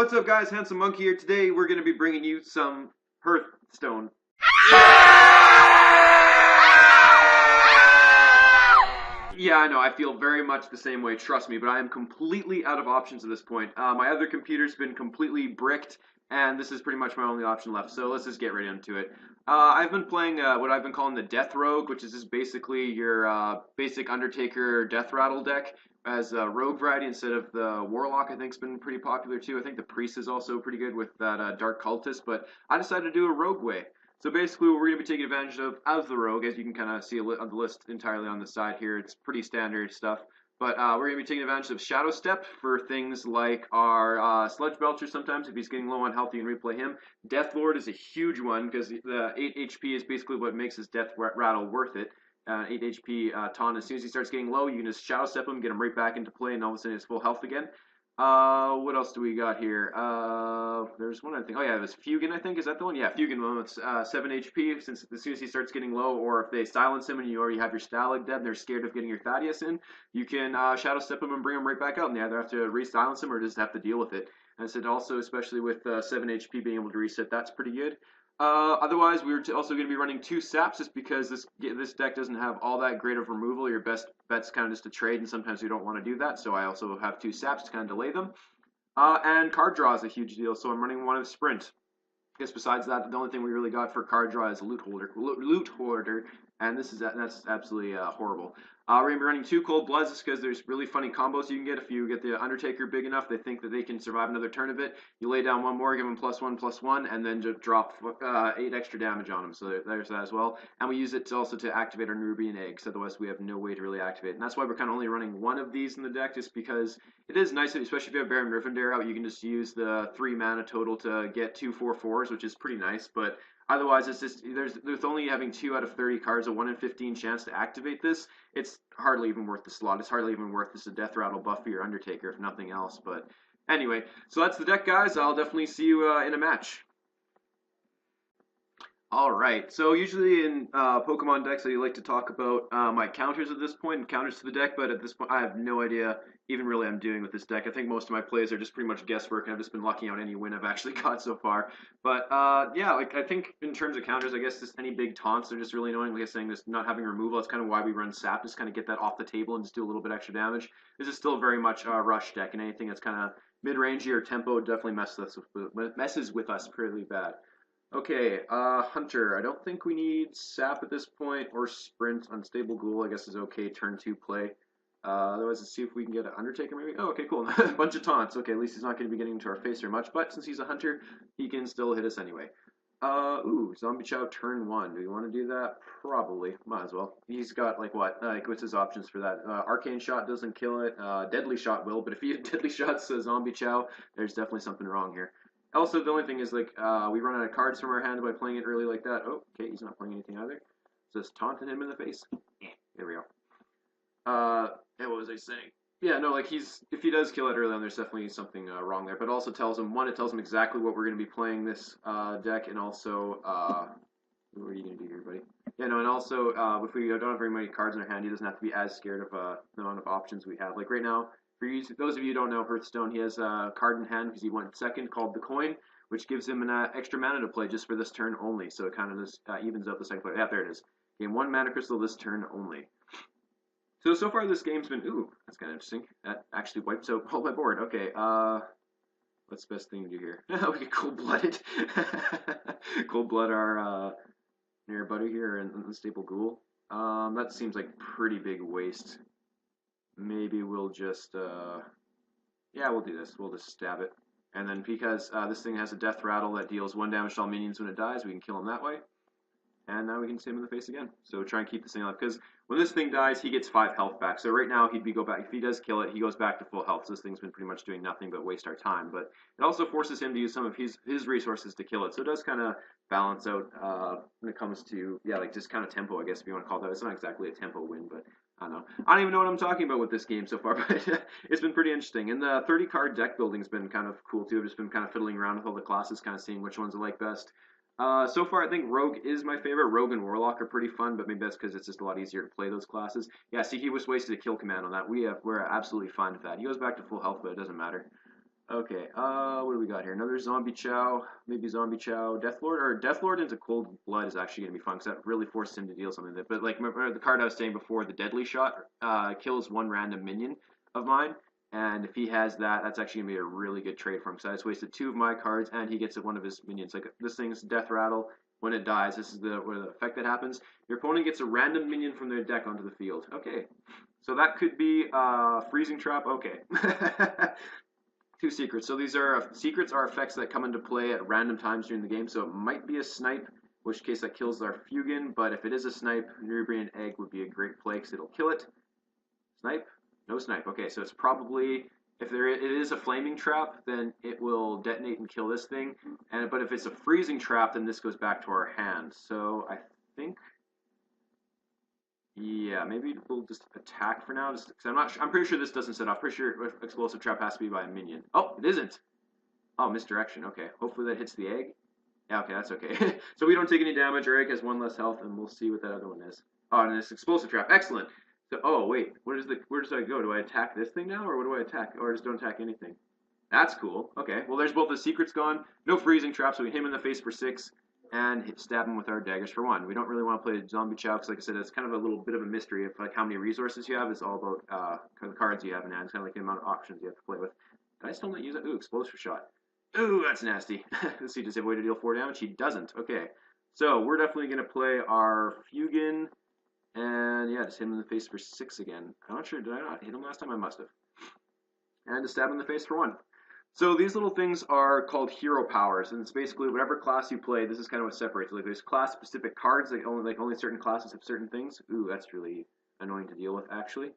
What's up, guys? Handsome Monkey here. Today we're going to be bringing you some Hearthstone. Yeah, I know, I feel very much the same way, trust me, but I am completely out of options at this point. My other computer's been completely bricked, and this is pretty much my only option left, so let's just get right into it. I've been playing what I've been calling the DethRogue, which is just basically your basic Undertaker Death Rattle deck as a rogue variety instead of the Warlock. I think's been pretty popular too. I think the Priest is also pretty good with that Dark Cultist, but I decided to do a rogue way. So basically what we're going to be taking advantage of the rogue, as you can kind of see on the list entirely on the side here. It's pretty standard stuff. But we're going to be taking advantage of Shadow Step for things like our Sludge Belcher sometimes, if he's getting low on health, you can replay him. Death Lord is a huge one, because the 8 HP is basically what makes his Death Rattle worth it. 8 HP taunt, as soon as he starts getting low, you can just Shadow Step him, get him right back into play, and all of a sudden he's full health again. What else do we got here? There's one other thing. Oh yeah, it was Fugan, I think. Is that the one? Yeah, Fugan one. It's 7 HP, since as soon as he starts getting low, or if they silence him and you already have your Stalag dead and they're scared of getting your Thaddeus in, you can Shadow Step him and bring him right back out, and they either have to re-silence him or just have to deal with it. And I said also, especially with 7 HP being able to reset, that's pretty good. Otherwise, we were also going to be running 2 saps just because this deck doesn't have all that great of removal. Your best bet's kind of just to trade, and sometimes you don't want to do that, so I also have 2 saps to kind of delay them. And card draw is a huge deal, so I'm running 1 of Sprint. I guess besides that, the only thing we really got for card draw is Loot Hoarder, and that's absolutely horrible. We're going to be running 2 Cold Bloods just because there's really funny combos you can get. If you get the Undertaker big enough, they think that they can survive another turn of it. You lay down 1 more, give them +1/+1, and then just drop 8 extra damage on them. So there's that as well. And we use it also to activate our Nerubian Eggs. Otherwise, we have no way to really activate it. And that's why we're kind of only running 1 of these in the deck, just because it is nice, especially if you have Baron Rivendare out, you can just use the 3 mana total to get 2 4/4s, which is pretty nice. But otherwise, it's just there's only having 2 out of 30 cards, a 1 in 15 chance to activate this. It's hardly even worth the slot. It's hardly even worth this a Death Rattle buff for your Undertaker, if nothing else. But anyway, so that's the deck, guys. I'll definitely see you in a match. Alright, so usually in Pokemon decks I like to talk about my counters at this point, and counters to the deck, but at this point I have no idea even really I'm doing with this deck. I think most of my plays are just pretty much guesswork, and I've just been lucking out any win I've actually got so far. But yeah, like I think in terms of counters, I guess just any big taunts are just really annoying. Like I was saying, just not having removal, that's kind of why we run Sap, just kind of get that off the table and just do a little bit extra damage. This is still very much a rush deck, and anything that's kind of mid-rangey or tempo definitely messes with us pretty bad. Okay, Hunter. I don't think we need Sap at this point, or Sprint. Unstable Ghoul, I guess, is okay. Turn 2 play. Otherwise, let's see if we can get an Undertaker, maybe. Oh, okay, cool. A bunch of taunts. Okay, at least he's not going to be getting into our face very much, but since he's a Hunter, he can still hit us anyway. Ooh, Zombie Chow turn 1. Do we want to do that? Probably. Might as well. He's got, like, what? What's his options for that? Arcane Shot doesn't kill it. Deadly Shot will, but if he Deadly Shots Zombie Chow, there's definitely something wrong here. Also, the only thing is, like, we run out of cards from our hand by playing it early like that. Oh, okay, he's not playing anything either. Just taunting him in the face. There we go. What was I saying? Yeah, no, like, if he does kill it early on, there's definitely something wrong there. But it also tells him, one, it tells him exactly what we're going to be playing this deck, and also, what are you going to do here, buddy? Yeah, no, and also, if we don't have very many cards in our hand, he doesn't have to be as scared of the amount of options we have. Like, right now, for you, those of you who don't know Hearthstone, he has a card in hand because he went second called the Coin, which gives him an extra mana to play just for this turn only. So it kind of just evens out the second player. Yeah, there it is. Gain 1 mana crystal this turn only. So far this game's been, ooh, that's kind of interesting. That actually wipes out all my board. Okay, what's the best thing to do here? We get Cold-Blooded. Cold-Blood our near buddy here and Unstable Ghoul. That seems like pretty big waste. Maybe we'll just, yeah, we'll do this. We'll just stab it. And then because this thing has a Death Rattle that deals 1 damage to all minions when it dies, we can kill him that way. And now we can stab him in the face again. So try and keep this thing alive. Because when this thing dies, he gets 5 health back. So right now, go back. If he does kill it, he goes back to full health. So this thing's been pretty much doing nothing but waste our time. But it also forces him to use some of his resources to kill it. So it does kind of balance out when it comes to, yeah, like just kind of tempo, I guess, if you want to call it that. It's not exactly a tempo win, but I don't know. I don't even know what I'm talking about with this game so far, but it's been pretty interesting. And the 30-card deck building's been kind of cool, too. I've just been kind of fiddling around with all the classes, kind of seeing which ones I like best. So far, I think Rogue is my favorite. Rogue and Warlock are pretty fun, but maybe that's because it's just a lot easier to play those classes. Yeah, see, he was wasted a kill command on that. We're absolutely fine with that. He goes back to full health, but it doesn't matter. Okay, what do we got here? Another Zombie Chow, maybe Zombie Chow, Deathlord, or Deathlord into Cold Blood is actually going to be fun, because that really forces him to deal something. But like, remember the card I was saying before, the Deadly Shot, kills one random minion of mine, and if he has that, that's actually going to be a really good trade for him, because I just wasted 2 of my cards, and he gets one of his minions. Like, this thing's Death Rattle. When it dies, this is the effect that happens. Your opponent gets a random minion from their deck onto the field. Okay, so that could be Freezing Trap. Okay. 2 secrets. So these are secrets are effects that come into play at random times during the game. So it might be a snipe, in which case that kills our Fugin. But if it is a snipe, Nerebrian Egg would be a great play because it'll kill it. Snipe? No snipe. Okay, so it's probably if it is a flaming trap, then it will detonate and kill this thing. But if it's a freezing trap, then this goes back to our hand. So I think. Yeah, maybe we'll just attack for now. Just, cause I'm pretty sure this doesn't set off. Pretty sure explosive trap has to be by a minion. Oh, it isn't. Oh, misdirection. Okay, hopefully that hits the egg. Yeah, okay, that's okay. So we don't take any damage. Our egg has 1 less health, and we'll see what that other one is. Oh, and this explosive trap. Excellent. So, oh wait, where does I go? Do I attack this thing now, or what do I attack? Or just don't attack anything? That's cool. Okay, well there's both the secrets gone. No freezing trap, so we hit him in the face for 6 and stab him with our daggers for 1. We don't really want to play Zombie Chow because, like I said, it's kind of a little bit of a mystery of like how many resources you have. It's all about kind of the cards you have in hand. It's kind of like the amount of options you have to play with. Did I still not use it? Ooh, explosive shot. Ooh, that's nasty. Let's see, does he have a way to deal 4 damage? He doesn't. Okay, so we're definitely going to play our Fugin, and yeah, just hit him in the face for 6 again. I'm not sure, did I not hit him last time? I must have. And to stab him in the face for 1. So these little things are called hero powers, and it's basically whatever class you play. This is kind of what separates. Like there's class-specific cards, only certain classes have certain things. Ooh, that's really annoying to deal with, actually.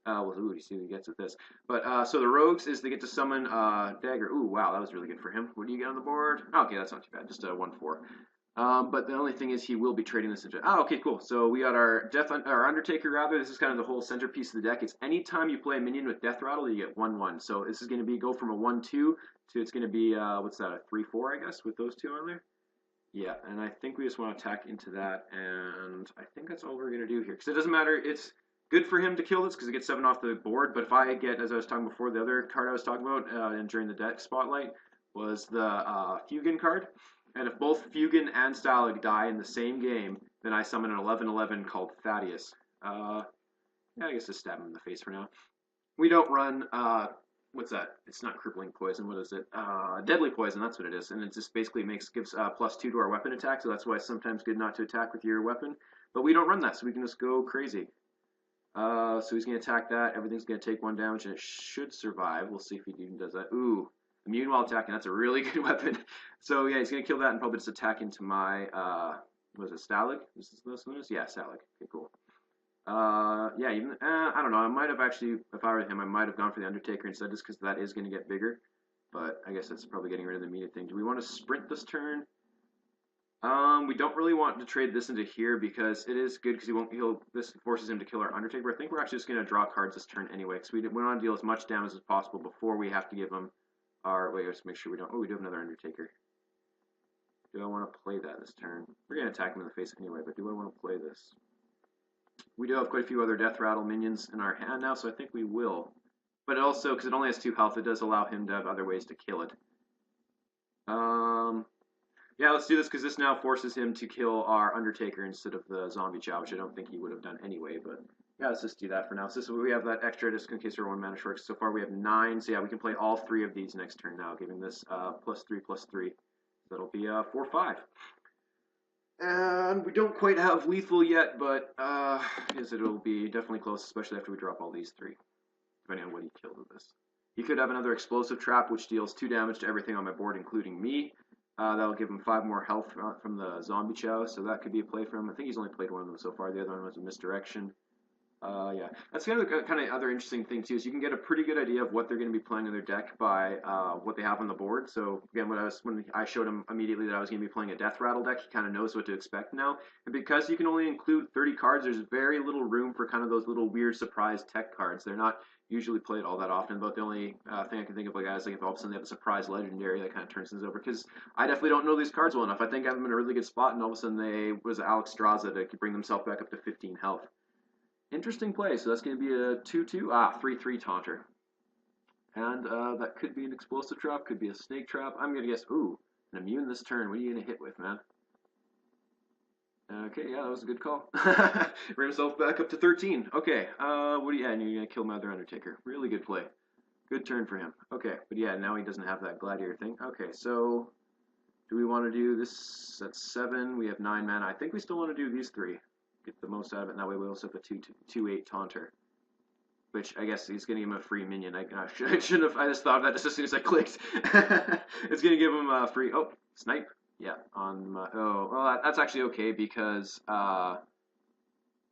Well, ooh, you see who gets with this. But so the rogues is they get to summon dagger. Ooh, wow, that was really good for him. What do you get on the board? Oh, okay, that's not too bad. Just a 1/4. But the only thing is he will be trading this into. Oh, okay, cool. So we got our our Undertaker rather. This is kind of the whole centerpiece of the deck. It's anytime you play a minion with Death Rattle, you get 1/1. So this is going to be go from a 1/2 to it's going to be what's that, a 3/4, I guess, with those 2 on there. Yeah, and I think we just want to attack into that, and I think that's all we're going to do here because it doesn't matter. It's good for him to kill this because it gets 7 off the board. But if I get, as I was talking before, the other card I was talking about and during the deck spotlight was the Fugin card. And if both Fugin and Stalag die in the same game, then I summon an 11/11 called Thaddeus. Yeah, I guess just stab him in the face for now. We don't run, what's that? It's not crippling poison, what is it? Deadly poison, that's what it is. And it just basically gives +2 to our weapon attack, so that's why it's sometimes good not to attack with your weapon. But we don't run that, so we can just go crazy. So he's going to attack that. Everything's going to take 1 damage, and it should survive. We'll see if he even does that. Ooh. Immune while attacking, that's a really good weapon. So yeah, he's going to kill that and probably just attack into my, what is it, Stalag? Is this what it is? Yeah, Stalag. Okay, cool. Yeah, even, I don't know, I might have actually, if I were him, I might have gone for the Undertaker instead just because that is going to get bigger. But I guess that's probably getting rid of the immediate thing. Do we want to sprint this turn? We don't really want to trade this into here because it is good because this forces him to kill our Undertaker. I think we're actually just going to draw cards this turn anyway because we want to deal as much damage as possible before we have to give him wait, let's make sure we don't. Oh, we do have another Undertaker. Do I want to play that this turn? We're going to attack him in the face anyway, but do I want to play this? We do have quite a few other Death Rattle minions in our hand now, so I think we will. But it also, because it only has 2 health, it does allow him to have other ways to kill it. Yeah, let's do this because this now forces him to kill our Undertaker instead of the Zombie Chow, which I don't think he would have done anyway, but yeah, let's just do that for now. So we have that extra just in case we're 1 mana short. So far we have 9, so yeah, we can play all 3 of these next turn now, giving this +3/+3. That'll be 4/5. And we don't quite have lethal yet, but it'll be definitely close, especially after we drop all these 3, depending on what he killed with this. He could have another explosive trap, which deals 2 damage to everything on my board, including me. That'll give him 5 more health from the Zombie Chow, so that could be a play for him. I think he's only played 1 of them so far. The other one was a misdirection. Yeah, that's kind of the other interesting thing too, is you can get a pretty good idea of what they're going to be playing in their deck by what they have on the board. So again, when I showed him immediately that I was going to be playing a Death Rattle deck, he kind of knows what to expect now. And because you can only include 30 cards, there's very little room for kind of those little weird surprise tech cards. They're not usually played all that often, but the only thing I can think of, like, guys, like if all of a sudden they have a surprise legendary, that kind of turns things over, because I definitely don't know these cards well enough. I think I have them in a really good spot, and all of a sudden they was Alex Straza to bring themselves back up to 15 health. Interesting play. So that's going to be a 2/2. 3/3 Taunter. And that could be an explosive trap, could be a snake trap. I'm gonna guess, ooh, an immune this turn. What are you gonna hit with, man? Okay, yeah, that was a good call. Bring himself back up to 13. Okay, what do you, and you're gonna kill my other Undertaker. Really good play. Good turn for him. Okay, but yeah, now he doesn't have that Gladiator thing. Okay, so do we want to do this at 7? We have 9 mana. I think we still want to do these 3. Get the most out of it. And that way we also have a 2/8 Taunter. Which I guess he's going to give him a free minion. I shouldn't have. I just thought of that just as soon as I clicked. It's going to give him a free. Oh, snipe. Yeah. On my. Oh, well, that's actually okay because.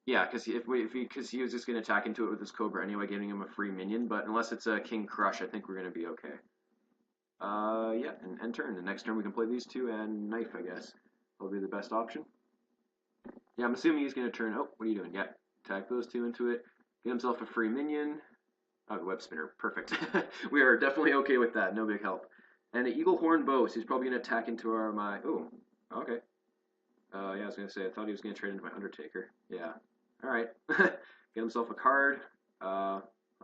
Yeah, because because he was just going to attack into it with his Cobra anyway, giving him a free minion. But unless it's a King Crush, I think we're going to be okay. Yeah, and end turn. The next turn we can play these 2 and knife. I guess will be the best option. Yeah, I'm assuming he's going to turn. Oh, what are you doing? Yeah, attack those 2 into it. Get himself a free minion. Oh, web spinner. Perfect. We are definitely okay with that. No big help. And the Eagle Horn Bow. So he's probably going to attack into my... Oh, okay. Yeah, I was going to say, I thought he was going to trade into my Undertaker. Yeah. All right. Get himself a card. I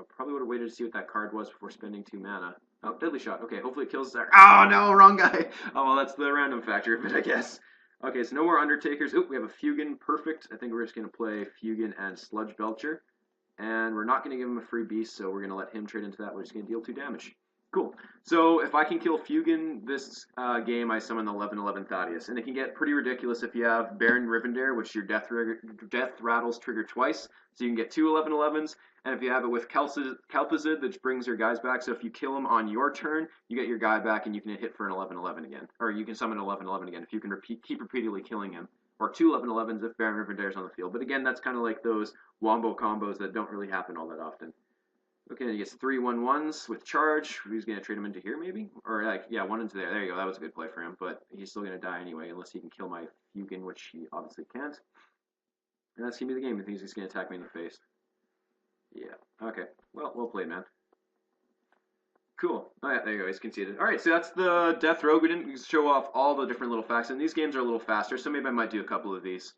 probably would have waited to see what that card was before spending 2 mana. Oh, Deadly Shot. Okay, hopefully it kills there. Oh, no, wrong guy. Oh, well, that's the random factor of it, I guess. Okay, so no more Undertakers. Oh, we have a Fugan. Perfect. I think we're just going to play Fugan and Sludge Belcher. And we're not going to give him a free beast, so we're going to let him trade into that. We're just going to deal 2 damage. Cool. So if I can kill Fugan this game, I summon the 11/11 Thaddeus. And it can get pretty ridiculous if you have Baron Rivendare, which your death rattles trigger twice. So you can get 2 11/11s. And if you have it with Kel'Thuzad, that brings your guys back. So if you kill him on your turn, you get your guy back and you can hit for an 11/11 again. Or you can summon 11/11 again if you can keep repeatedly killing him. Or 2 11/11s if Baron Rivendare's on the field. But again, that's kind of like those wombo combos that don't really happen all that often. Okay, he gets 3 1/1s with charge. He's going to trade him into here, maybe? Or, like, yeah, 1 into there. There you go. That was a good play for him. But he's still going to die anyway, unless he can kill my Fugan, which he obviously can't. And that's going to be the game. He thinks he's going to attack me in the face. Yeah. Okay. Well played, man. Cool. Oh, yeah, there you go. He's conceded. All right, so that's the DethRogue. We didn't show off all the different little facts, and these games are a little faster, so maybe I might do a couple of these.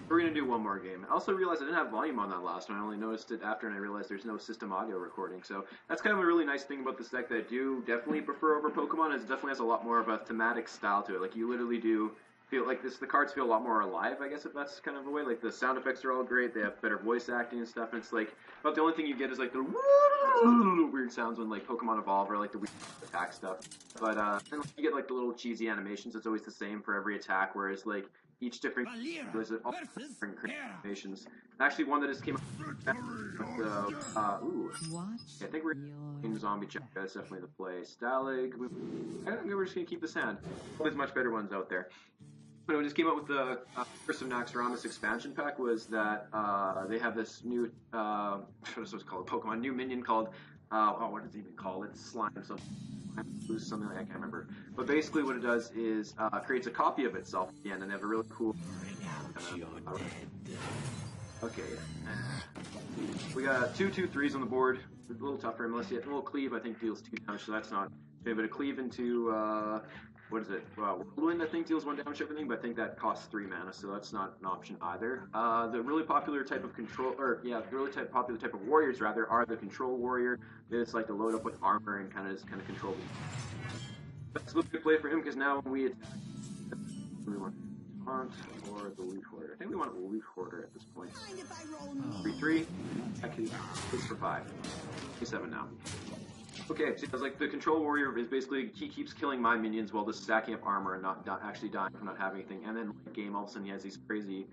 We're going to do one more game. I also realized I didn't have volume on that last one. I only noticed it after, and I realized there's no system audio recording. So that's kind of a really nice thing about this deck that I do definitely prefer over Pokemon. Is it definitely has a lot more of a thematic style to it. Like, you literally do feel like the cards feel a lot more alive, I guess, if that's kind of a way. Like, the sound effects are all great. They have better voice acting and stuff. And it's like, about the only thing you get is like the weird sounds when like Pokemon evolve, or like the weird attack stuff. But and you get like the little cheesy animations. It's always the same for every attack, whereas like each different there's all different animations. Actually, one that just came out. Ooh, I think we're in Zombie Check. That's definitely the play. Stalag. I think we're just gonna keep the sand. There's much better ones out there. But it just came out with the Curse of Naxxramas expansion pack. Was that they have this new what is it called? Pokemon new minion called what is it even called? It's slime something like I can't remember. But basically, what it does is creates a copy of itself at the end, and they have a really cool. Okay, we got 2/2/3s on the board. It's a little tougher unless you have a little cleave. I think deals 2 damage, so that's not. But a cleave into what is it? Whirlwind, I think, deals 1 damage to everything, but I think that costs 3 mana, so that's not an option either. The really popular type of the really popular type of warriors, rather, are the control warrior. It's like to load up with armor and kind of control them. That's a good play for him, because now when we attack, we want Taunt or the Leaf Hoarder. I think we want a Leaf Hoarder at this point. 3/3, actually, it's for 5. 7 now. Okay, so like the control warrior is basically he keeps killing my minions while just stacking up armor and not actually dying from not having anything. And then late game, all of a sudden he has these crazy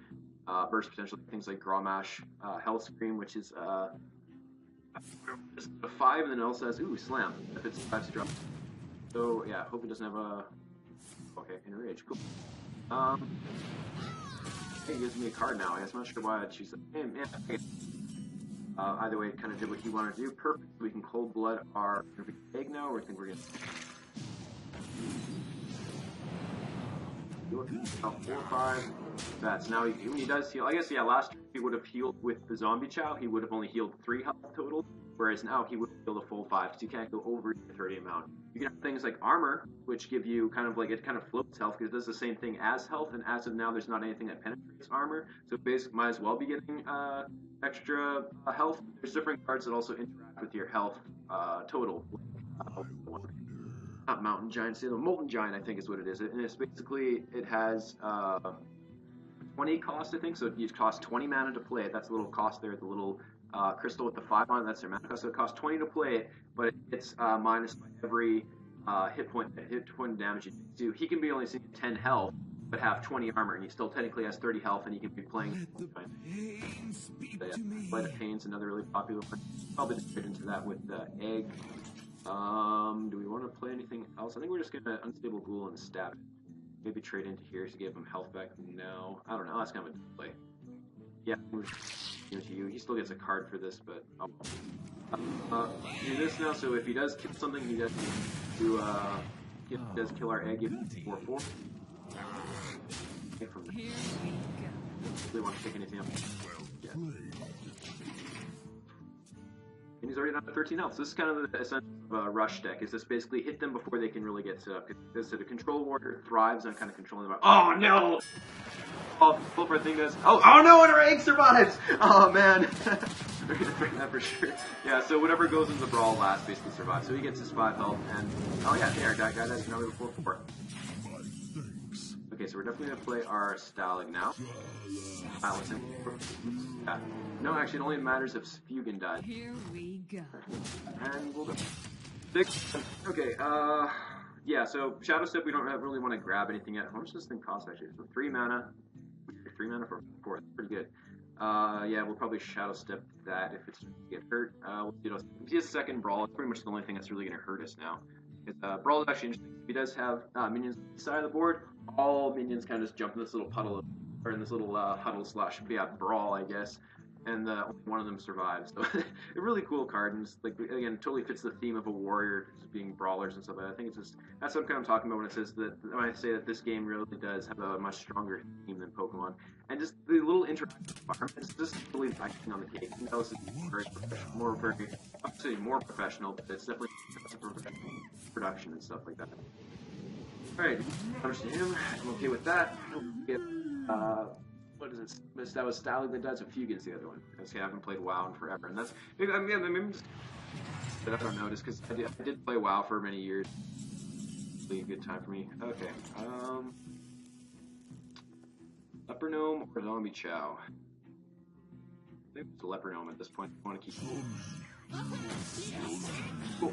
burst potential things like Grommash, Health Scream, which is a 5, and then it also has Slam if it's 5 drop. So yeah, hope it doesn't have a Enrage. Cool. He gives me a card now. I guess I'm not sure why I'd choose that. Okay. Either way, it kind of did what he wanted to do. Perfect. We can cold blood our egg now, or I think we're going to 4 or 5. That's now when he does heal. I guess, yeah, last year he would have healed with the Zombie Chow. He would have only healed 3 health total, whereas now he would have healed a full 5, because you can't go over the 30 amount. You can have things like armor, which give you kind of like, it kind of floats health, because it does the same thing as health, and as of now, there's not anything that penetrates armor, so basically might as well be getting extra health. There's different cards that also interact with your health total. Not Mountain Giant, the Molten Giant, I think is what it is. And it's basically, it has 20 cost, I think, so you cost 20 mana to play it. That's a little cost there, the little crystal with the 5 on it, that's their mana cost. So it costs 20 to play it, but it's minus by every hit point damage you do. He can be only 10 health, but have 20 armor, and he still technically has 30 health, and he can be playing. Light of Pain's another really popular one. Probably just get into that with the egg. Do we want to play anything else? I think we're just gonna Unstable Ghoul and stab it. Maybe trade into here to give him health back now. I don't know, that's kind of a play. Yeah, we'll give it to you. He still gets a card for this, but do this now, so if he does kill something, he does kill our egg, give him 4/4. From there. Really want to pick anything up. Yeah. And he's already down to 13 health. So this is kind of the essence of a rush deck. Is this basically hit them before they can really get set up? Because the control warrior thrives on kind of controlling them. Oh no! Oh, hope our thing does. Oh no! And our egg survives. Oh man. We're gonna bring that for sure. Yeah. So whatever goes in the brawl last basically survives. So he gets his 5 health, and oh yeah, there, that guy does another 4/4. Okay, so we're definitely going to play our Stalag now. Yeah. No, actually, it only matters if Fugan dies. Here we go. And we'll go. Okay, yeah, so Shadow Step, we don't really want to grab anything yet. How much does this thing cost, actually? So 3 mana. 3 mana for 4. That's pretty good. Yeah, we'll probably Shadow Step that if it's get hurt. If he has second Brawl, it's pretty much the only thing that's really going to hurt us now. Brawl is actually interesting. He does have minions on the side of the board. All minions kind of just jump in this little puddle, or in this little huddle slash brawl, I guess. And only one of them survives. So a really cool card, and just, like, again, totally fits the theme of a warrior just being brawlers and stuff. But I think it's just that's what I'm talking about when it says that when I say that this game really does have a much stronger theme than Pokemon, and just the little interactive environment is just really icing on the cake. You know, this is obviously more professional, but it's definitely production and stuff like that. All right, understand him. I'm okay with that. What is it? That was Stalag that does. A Fugan's the other one. I haven't played WoW in forever, and that's maybe just, I don't know, just because I did play WoW for many years. Really a good time for me. Okay. Leper Gnome or Zombie Chow? I think it's a Leper Gnome at this point. I want to keep. Cool.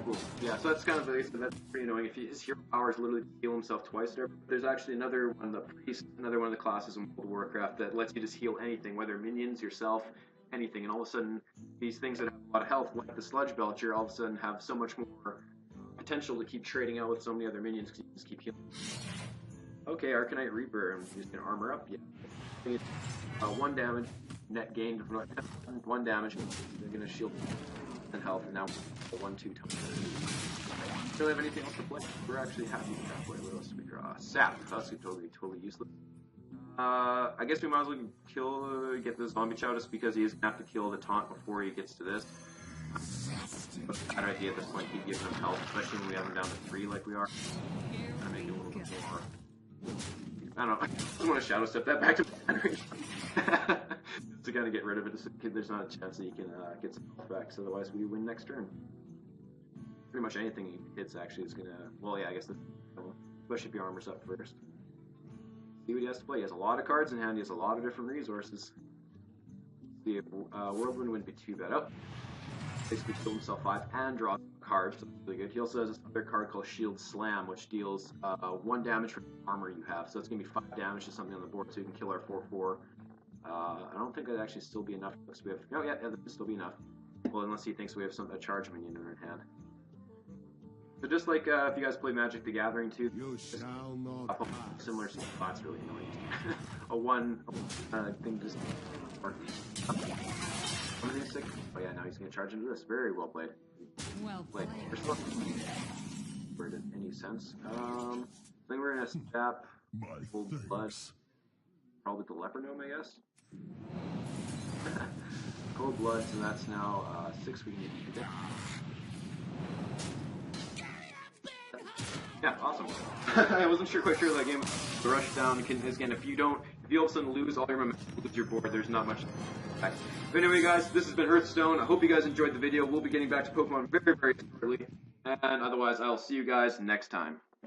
Cool. Yeah, so that's kind of that's pretty annoying. If his hero powers literally heal himself twice there. There's actually another one, the priest, another one of the classes in World of Warcraft that lets you just heal anything, whether minions, yourself, anything. And all of a sudden, these things that have a lot of health, like the Sludge Belcher, all of a sudden have so much more potential to keep trading out with so many other minions because you just keep healing. Okay, Arcanite Reaper. I'm just gonna armor up. Yeah. 1 damage, net gain, 1 damage. They're gonna shield and health, and now 1/2 times. Don't really have anything else to play. We're actually happy with that play. What else do we draw? Sap. That's totally useless. I guess we might as well get the Zombie Chow just because he is gonna have to kill the taunt before he gets to this. But bad idea at this point. Keep giving him health, especially when we have him down to 3 like we are. Gonna make it a little bit more. I don't know. I just want to Shadow Step that back to battery. To kind of get rid of it, there's not a chance that you can get some health back. So otherwise, we win next turn. Pretty much anything he hits actually is gonna. Well, yeah, I guess especially if your armor's up first. See what he has to play. He has a lot of cards in hand. He has a lot of different resources. See if Whirlwind wouldn't be too bad. Oh, basically killed himself 5 and draw cards. So that's really good. He also has this other card called Shield Slam, which deals 1 damage for armor you have. So it's gonna be 5 damage to something on the board, so you can kill our 4/4. I don't think that'd actually still be enough. So we have, oh yeah, that would still be enough. Well, unless he thinks we have a charge minion in our hand. So just like if you guys play Magic the Gathering too, similar spots really annoying. A 1 thing just. Oh yeah, now he's gonna charge into this. Very well played. Well played. Where did any sense? I think we're gonna step Cold Blood. Probably the Leper Gnome, I guess. Cold Blood, so that's now 6 we can get. Yeah, awesome. I wasn't quite sure that game. The rush down can again if you all of a sudden lose all your momentum, lose your board. There's not much But anyway, guys, this has been Hearthstone. I hope you guys enjoyed the video. We'll be getting back to Pokemon very, very shortly. And otherwise, I'll see you guys next time.